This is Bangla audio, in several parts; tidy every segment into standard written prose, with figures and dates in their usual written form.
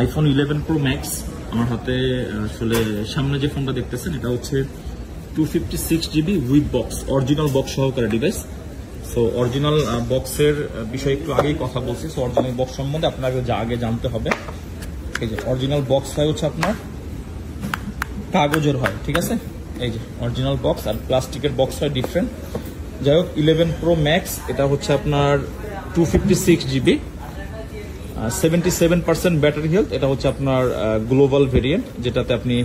আইফোন 11 প্রো ম্যাক্স আমার হাতে। আসলে সামনে যে ফোনটা দেখতেছেন এটা হচ্ছে 256 GB with box, original box সহকারে ডিভাইস। সো অরিজিনাল বক্সের বিষয়ে একটু আগেই কথা বলছি। সো অরিজিনাল বক্স সম্বন্ধে আপনাকে আগে জানতে হবে। এই যে অরিজিনাল বক্স হয় হচ্ছে আপনার কাগজের হয়, ঠিক আছে। এই যে অরিজিনাল বক্স আর প্লাস্টিকের বক্স হয় ডিফারেন্ট। যাই হোক 11 প্রো ম্যাক্স এটা হচ্ছে আপনার 256 জিবি, 77% ব্যাটারি হেলথ। এটা হচ্ছে আপনার গ্লোবাল ভেরিয়েন্ট, যেটাতে আপনি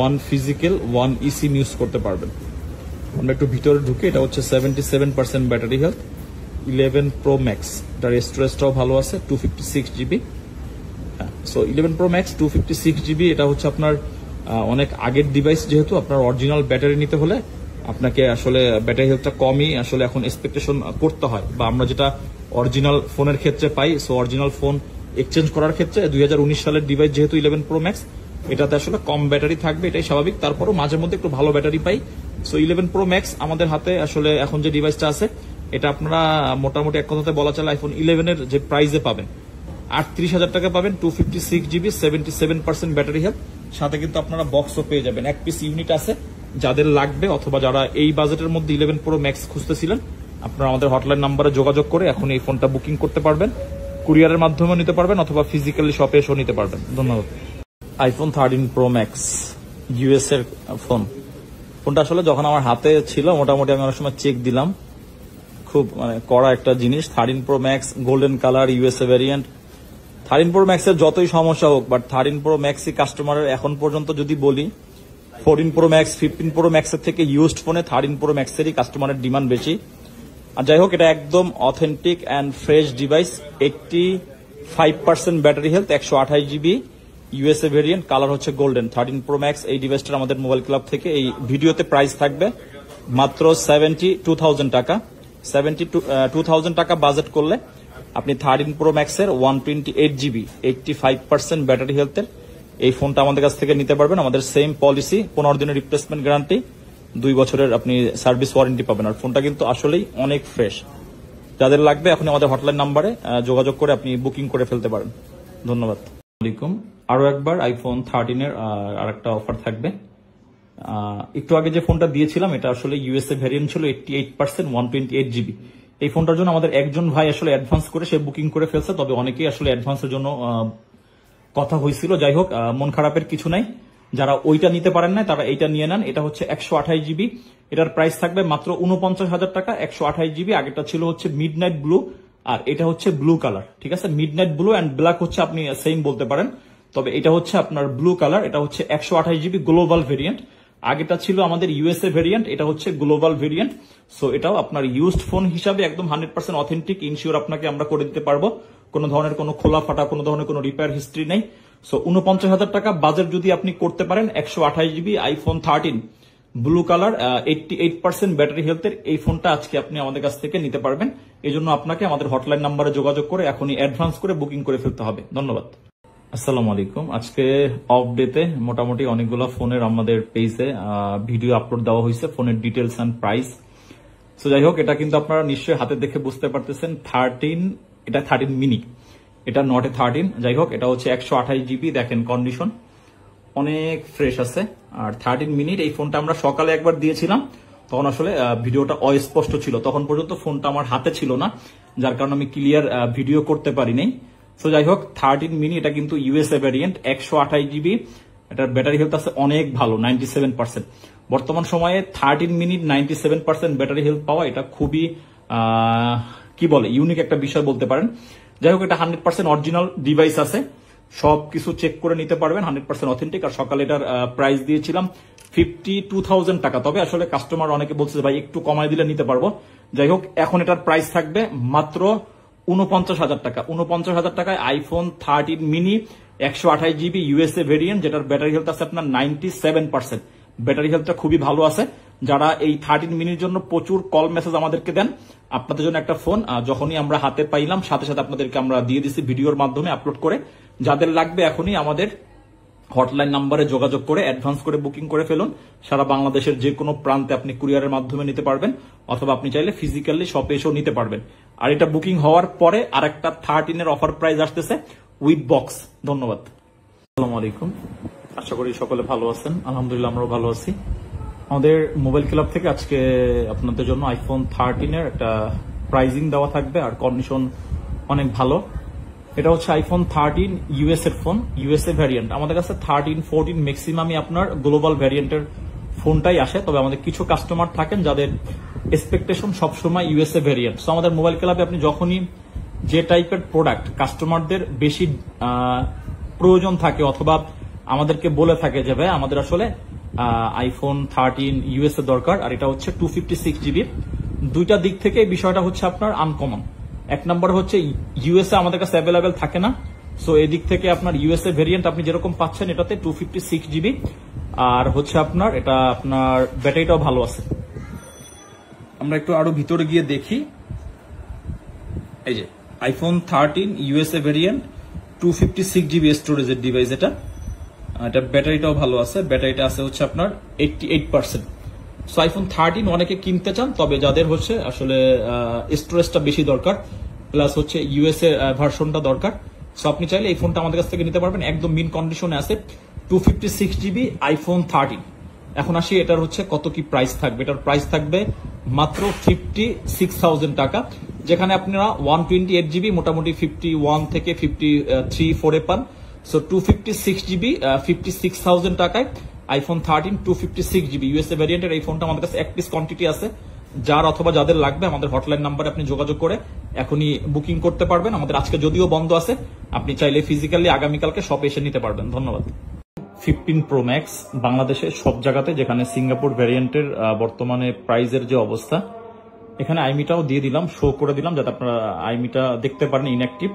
1 ফিজিক্যাল 1 ইসিম ইউজ করতে পারবেন। আমরা একটু ভিতরে ঢুকে, এটা হচ্ছে 77% ব্যাটারি হেলথ 11 প্রো ম্যাক্স। এটার স্টোরেজটাও ভালো আছে, 256 GB. So 11 pro max 256 GB, এটা হচ্ছে আপনার অনেক আগের ডিভাইস। যেহেতু আপনার অরিজিনাল ব্যাটারি নিতে হলে আপনাকে আসলে ব্যাটারি হেলথটা কমই আসলে এখন এক্সপেকটেশন করতে হয়, বা আমরা যেটা অরিজিনাল ফোনের ক্ষেত্রে পাই। সো অরিজিনাল ফোন এক্সচেঞ্জ করার ক্ষেত্রে 2019 সালের ডিভাইস যেহেতু 11 প্রো ম্যাক্স, এটাতে আসলে কম ব্যাটারি থাকবে, এটাই স্বাভাবিক। তারপরও মাঝে মধ্যে একটু ভালো ব্যাটারি পাই। সো 11 প্রো ম্যাক্স আমাদের হাতে আসলে এখন যে ডিভাইসটা আছে, এটা আপনারা মোটামুটি এক কথাতে বলা চলে আইফোন 11 এর যে প্রাইসে পাবেন 38,000 টাকা পাবেন, 256 জিবি 77% ব্যাটারি হেলথ। সাথে কিন্তু আপনারা বক্সও পেয়ে যাবেন, এক পিস ইউনিট আছে। যাদের লাগবে অথবা যারা এই বাজেটের মধ্যে 11 প্রো ম্যাক্স খুঁজতেছিলেন, আপনারা আমাদের হটলাইন নাম্বারে যোগাযোগ করে এখন এই ফোনটা বুকিং করতে পারবেন। কুরিয়ারের মাধ্যমেও নিতে পারবেন অথবা ফিজিক্যালি শপে এসেও নিতে পারবেন। ধন্যবাদ। আইফোন 13 প্রো ম্যাক্স ইউএস এর ফোনটা আসলে যখন আমার হাতে ছিল মোটামুটি আমি অনেক সময় চেক দিলাম, খুব কড়া একটা জিনিস। 13 pro max golden colour USA variant. 13 pro max এর যতই সমস্যা হোক, বাট 13 প্রো ম্যাক্স কাস্টমারের এখন পর্যন্ত যদি বলি 14 প্রো ম্যাক্স 15 প্রো ম্যাক্স এর থেকে ইউজড ফোনে 13 প্রো ম্যাক্স এরই কাস্টমারের ডিমান্ড বেশি। আর যাই হোক, এটা একদম authentic and fresh device. 85% battery health, 128 GB USA variant, colour হচ্ছে গোল্ডেন। 13 প্রো ম্যাক্স এই ডিভাইসটা আমাদের মোবাইল ক্লাব থেকে এই ভিডিওতে প্রাইস থাকবে মাত্র 72,000 টাকা। 72,000 টাকা বাজেট করলে আপনি 13 প্রো ম্যাক্স এর 128 জিবি 85% ব্যাটারি হেলথের এই ফোনটা আমাদের কাছ থেকে নিতে পারবেন। আমাদের সেম পলিসি, 15 দিনের রিপ্লেসমেন্ট গ্যারান্টি, 2 বছরের আপনি সার্ভিস ওয়ারেন্টি পাবেন। আর ফোনটা কিন্তু আসলেই অনেক ফ্রেশ। যাদের লাগবে এখন আমাদের হটলাইন নাম্বারে যোগাযোগ করে আপনি বুকিং করে ফেলতে পারেন। ধন্যবাদ। আসসালামাইকুম। আরো একবার আইফোন 13 এর আরেকটা অফার থাকবে। একটু আগে যে ফোনটা দিয়েছিলাম এটা আসলে ইউএসএ ভ্যারিয়েন্ট ছিল, 88% 128 জিবি। এই ফোনটার জন্য আমাদের একজন ভাই আসলে অ্যাডভান্স করে সে বুকিং করে ফেলছে, তবে অনেকেই আসলে অ্যাডভান্সের জন্য কথা হয়েছিল। যাই হোক, মন খারাপের কিছু নাই। যারা ওইটা নিতে পারেন না তারা এইটা নিয়ে নেন। এটা হচ্ছে 128 জিবি, এটার প্রাইস থাকবে মাত্র 49,000 টাকা। 128 জিবি, আগেটা ছিল হচ্ছে মিডনাইট ব্লু আর এটা হচ্ছে ব্লু কালার, ঠিক আছে। মিডনাইট ব্লু অ্যান্ড ব্ল্যাক হচ্ছে আপনি সেম বলতে পারেন, তবে এটা হচ্ছে আপনার ব্লু কালার। এটা হচ্ছে 128 জিবি গ্লোবাল ভেরিয়েন্ট। আগেটা ছিল আমাদের ইউএসএ ভেরিয়েন্ট, এটা হচ্ছে গ্লোবাল ভেরিয়েন্ট। সো এটাও আপনার ইউজড ফোন হিসাবে একদম 100% অথেন্টিক, ইনশিওর আপনাকে আমরা করে দিতে পারবো। কোনো ধরনের কোনো খোলা ফাটা, কোনো ধরনের কোনো রিপেয়ার হিস্ট্রি নেই। সো 49,000 টাকা বাজেট যদি আপনি করতে পারেন, 128 GB iPhone 13 blue colour 88% battery হেলথের এই ফোনটা আজকে আপনি আমাদের কাছ থেকে নিতে পারবেন। এই জন্য আপনাকে আমাদের হটলাইন নাম্বারে যোগাযোগ করে এখনই অ্যাডভান্স করে বুকিং করে ফেলতে হবে। ধন্যবাদ। আসসালামু আলাইকুম। আজকে অফ ডেতে মোটামুটি অনেকগুলো ফোনের আমাদের পেজে ভিডিও আপলোড দেওয়া হয়েছে, ফোনের ডিটেলস এন্ড প্রাইস। সো যাই হোক, এটা কিন্তু আপনারা নিশ্চয়ই হাতে দেখে বুঝতে পারতেছেন 13, এটা 13 মিনি, এটা নট এ 13। যাই হোক, এটা হচ্ছে 128 জিবি, দেখেন কন্ডিশন অনেক ফ্রেশ আছে। আর 13 মিনিট এই ফোনটা আমরা সকালে একবার দিয়েছিলাম, তখন আসলে ভিডিওটা অস্পষ্ট ছিল, তখন পর্যন্ত ফোনটা আমার হাতে ছিল না, যার কারণে আমি ক্লিয়ার ভিডিও করতে পারি নাই। সো যাই হোক, 13 মিনি এটা কিন্তু ইউএসএ ভ্যারিয়েন্ট, 128 জিবি, এটার ব্যাটারি হেলথ আছে অনেক ভালো, 97%। বর্তমান সময়ে 13 মিনিট 97% ব্যাটারি হেলথ পাওয়া এটা খুবই কি বলে ইউনিক একটা বিষয় বলতে পারেন। যাই হোক, এটা 100% অরিজিনাল ডিভাইস আছে, সবকিছু চেক করে নিতে পারবেন, 100% অথেন্টিক। আর সকালে এটার প্রাইস দিয়েছিলাম 52,000 টাকা, তবে আসলে কাস্টমার অনেকে বলছে ভাই একটু কমায় দিলে নিতে পারবো। যাই হোক, এখন এটার প্রাইস থাকবে মাত্র 49,000 টাকা। 49,000 টাকায় iPhone 13 mini 128 GB USA variant, যেটার ব্যাটারি হেলথ আছে আপনার 97%। ব্যাটারি হেলথটা খুবই ভালো আছে। যারা এই 13 মিনির জন্য প্রচুর কল মেসেজ আমাদেরকে দেন, আপনাদের জন্য একটা ফোন যখনই আমরা হাতে পাইলাম সাথে সাথে আপনাদেরকে আমরা দিয়ে দিচ্ছি ভিডিওর মাধ্যমে আপলোড করে। যাদের লাগবে এখনই আমাদের হটলাইন নাম্বারে যোগাযোগ করে অ্যাডভান্স করে বুকিং করে ফেলুন। সারা বাংলাদেশের যে কোনো প্রান্তে আপনি কুরিয়ারের মাধ্যমে নিতে পারবেন, অথবা আপনি চাইলে ফিজিক্যালি শপে এসেও নিতে পারবেন। আর এটা বুকিং হওয়ার পরে আরেকটা 13 এর অফার প্রাইস আসতেছে উইথ বক্স। ধন্যবাদ। আসসালামু আলাইকুম, আশা করি সকলে ভালো আছেন। আলহামদুলিল্লাহ আমরাও ভালো আছি। আমাদের মোবাইল ক্লাব থেকে আজকে আপনাদের জন্য আইফোন 13 একটা প্রাইজিং দেওয়া থাকবে, আর কন্ডিশন অনেক ভালো। এটা হচ্ছে আইফোন 13 ইউএস এর ফোন, ইউএসএ ভ্যারিয়েন্ট। আমাদের কাছে 13, 14 ম্যাক্সিমামই আপনার গ্লোবাল ভ্যারিয়েন্টের ফোনটাই আসে, তবে আমাদের কিছু কাস্টমার থাকেন যাদের এক্সপেকটেশন সবসময় ইউএসএ ভ্যারিয়েন্ট। তো আমাদের মোবাইল ক্লাবে আপনি যখনই যে টাইপের প্রোডাক্ট কাস্টমারদের বেশি প্রয়োজন থাকে অথবা আমাদেরকে বলে থাকে যে ভাই আমাদের আসলে আইফোন 13 ইউএসএ দরকার, আর এটা হচ্ছে 256 জিবি, দুইটা দিক থেকে এই বিষয়টা হচ্ছে আপনার আনকমন। এক নম্বর হচ্ছে ইউএসএ আমাদের কাছে অ্যাভেলেবেল থাকে না, সো এদিক থেকে আপনার ইউএসএ ভেরিয়েন্ট আপনি যেরকম পাচ্ছেন এটাতে 256 জিবি, আর হচ্ছে আপনার এটা আপনার ব্যাটারিটাও ভালো আছে। আমরা একটু আরো ভিতরে গিয়ে দেখি। এই যে আইফোন 13 ইউএসএ ভেরিয়েন্ট 256 জিবি স্টোরেজের ডিভাইস। এটা ব্যাটারিটাও ভালো আছে, ব্যাটারিটা আছে হচ্ছে আপনার 88%। সো আইফোন 13 অনেকে কিনতে চান, তবে যাদের হচ্ছে আসলে স্টোরেজটা বেশি দরকার প্লাস হচ্ছে ইউএসএ ভার্সনটা দরকার, সো আপনি চাইলে এই ফোনটা আমাদের কাছ থেকে নিতে পারবেন। একদম মিন কন্ডিশনে আছে 256 জিবি আইফোন 13। এখন আসি এটার হচ্ছে কত কি প্রাইস থাকবে। এটার প্রাইস থাকবে মাত্র 56,000 টাকা, যেখানে আপনারা 128 জিবি মোটামুটি 51 থেকে 53-4 পান। সো 256 জিবি 56,000 টাকায় আইফোন 13 256 জিবি ইউএসএ ভ্যারিয়েন্টের এই ফোনটা আমাদের কাছে এক পিস কোয়ান্টিটি আছে। যার অথবা যাদের লাগবে আমাদের হটলাইন নাম্বারে আপনি যোগাযোগ করে এখনই বুকিং করতে পারবেন। আমাদের আজকে যদিও বন্ধ আছে, আপনি চাইলে ফিজিক্যালি আগামীকালকে শপে এসে নিতে পারবেন। ধন্যবাদ। 15 প্রো ম্যাক্স বাংলাদেশে সব জায়গাতে, যেখানে সিঙ্গাপুর ভ্যারিয়েন্টের বর্তমানে প্রাইজের যে অবস্থা, এখানে আইমিটাও দিয়ে দিলাম, শো করে দিলাম যাতে আপনারা আইমিটা দেখতে পারেন inactive.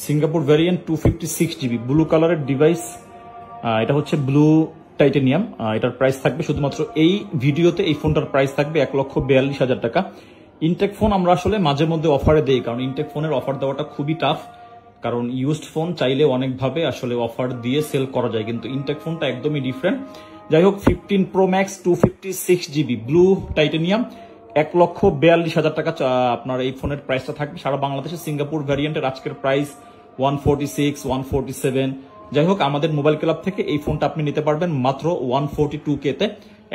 Singapore variant 256 GB blue কালারের ডিভাইস, এটা হচ্ছে ব্লু টাইটেনিয়াম। এটার প্রাইস থাকবে শুধুমাত্র এই ভিডিওতে, এই ফোনটার প্রাইস থাকবে 1,42,000 টাকা। ইনটেক ফোন আমরা আসলে মাঝে মধ্যে অফারে দেই, কারণ ইনটেক ফোনের অফার দেওয়াটা খুবই টাফ, কারণ ইউজড ফোন চাইলে অনেকভাবে আসলে অফার দিয়ে সেল করা যায়, কিন্তু ইনটেক ফোনটা একদমই ডিফারেন্ট। যাই হোক 15 pro max 256 GB blue titanium 1,42,000 টাকা আপনার এই ফোনের প্রাইসটা থাকবে সারা বাংলাদেশে। সিঙ্গাপুর ভ্যারিয়েন্টের আজকের প্রাইস 146, 147। যাই হোক আমাদের মোবাইল ক্লাব থেকে এই ফোনটা আপনি নিতে পারবেন মাত্র 142K তে,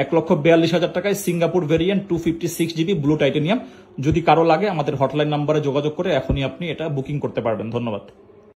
1,42,000 টাকায় Singapore variant 256 GB blue titanium. যদি কারো লাগে আমাদের হটলাইন নাম্বারে যোগাযোগ করে এখনই আপনি এটা বুকিং করতে পারবেন। ধন্যবাদ।